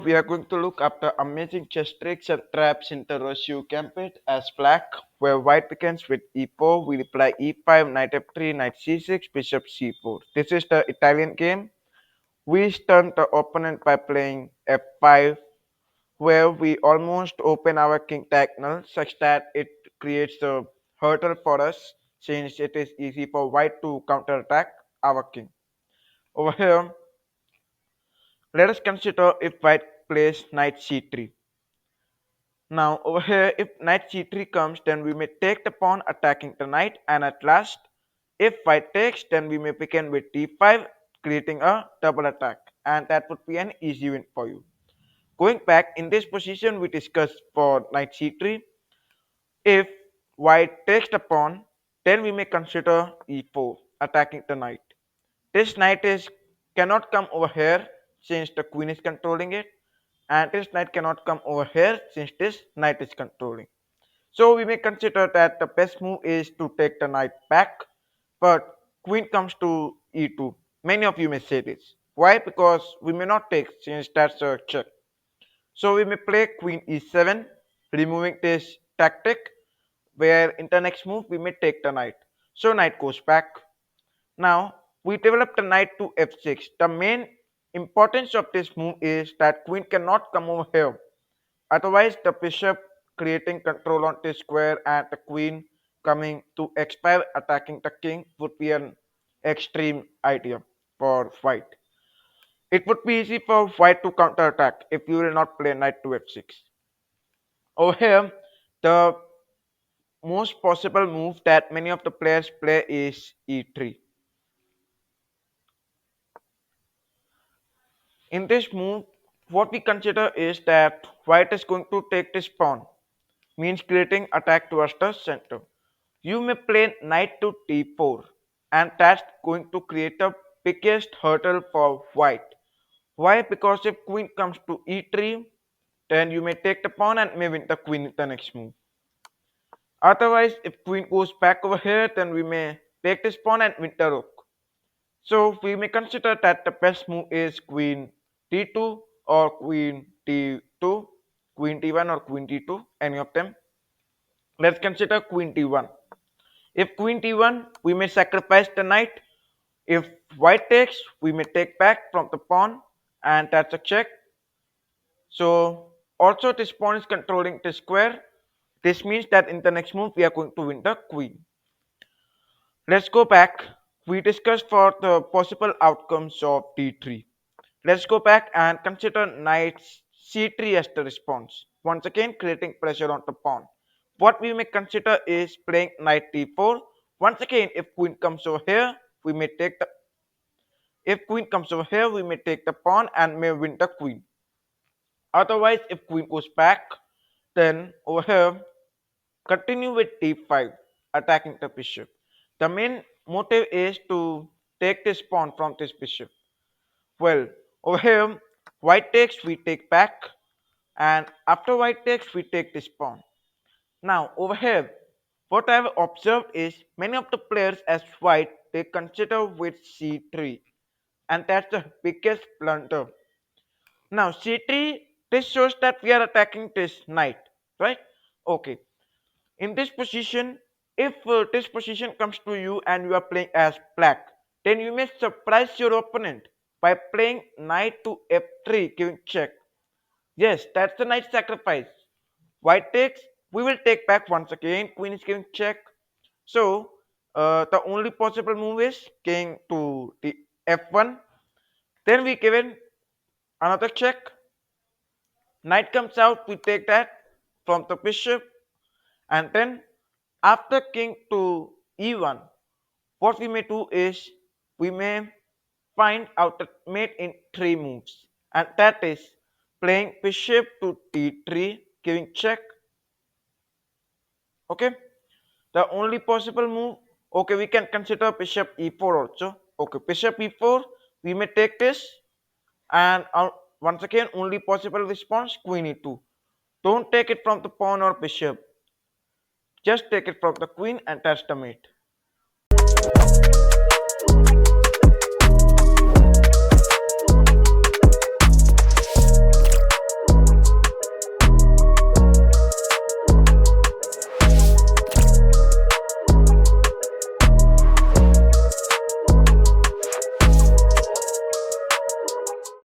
We are going to look after amazing chess tricks and traps in the Rosseau gambit as black, where white begins with e4, we reply e5, knight f3, knight c6, bishop c4. This is the Italian game. We stun the opponent by playing f5, where we almost open our king diagonal such that it creates a hurdle for us, since it is easy for white to counterattack our king. Over here, let us consider if white plays knight c3. Now over here, if knight c3 comes, then we may take the pawn attacking the knight, and at last, if white takes, then we may begin with d5, creating a double attack, and that would be an easy win for you. Going back, in this position we discussed for knight c3, if white takes the pawn, then we may consider e4, attacking the knight. This knight is cannot come over here since the queen is controlling it, and this knight cannot come over here since this knight is controlling. So we may consider that the best move is to take the knight back, but queen comes to e2. Many of you may say this. Why? Because we may not take since that's a check. So we may play queen e7, removing this tactic, where in the next move we may take the knight. So knight goes back. Now we develop the knight to f6. The main importance of this move is that queen cannot come over here. Otherwise, the bishop creating control on this square and the queen coming to x5 attacking the king would be an extreme idea for white. It would be easy for white to counterattack if you will not play knight to f6. Over here, the most possible move that many of the players play is e3. In this move, what we consider is that white is going to take this pawn, means creating attack towards the center. You may play knight to d4, and that's going to create the biggest hurdle for white. Why? Because if queen comes to e3, then you may take the pawn and may win the queen in the next move. Otherwise, if queen goes back over here, then we may take this pawn and win the rook. So we may consider that the best move is queen d2 or queen d2, queen d1 or queen d2, any of them. Let's consider queen d1. If queen d1, we may sacrifice the knight. If white takes, we may take back from the pawn, and that's a check. So also this pawn is controlling the square. This means that in the next move we are going to win the queen. Let's go back. We discussed for the possible outcomes of d3. Let's go back and consider knight c3 as the response. Once again creating pressure on the pawn. What we may consider is playing knight d4. Once again, if queen comes over here, we may take the we may take the pawn and may win the queen. Otherwise, if queen goes back, then over here continue with d5, attacking the bishop. The main motive is to take this pawn from this bishop. Well, over here, white takes, we take back, and after white takes, we take this pawn. Now, over here, what I have observed is many of the players as white, they consider with c3, and that's the biggest blunder. Now, c3, this shows that we are attacking this knight, right? Okay. In this position, if this position comes to you and you are playing as black, then you may surprise your opponent by playing knight to f3, giving check. Yes, that's the knight sacrifice. White takes, we will take back once again. Queen is giving check. So the only possible move is king to the f1. Then we given another check. Knight comes out, we take that from the bishop, and then after king to e1, what we may do is we may find out the mate in three moves, and that is playing bishop to d3, giving check. Okay, the only possible move. Okay, we can consider bishop e4 also. Okay, bishop e4, we may take this, and once again only possible response queen e2. Don't take it from the pawn or bishop, just take it from the queen, and that's the mate.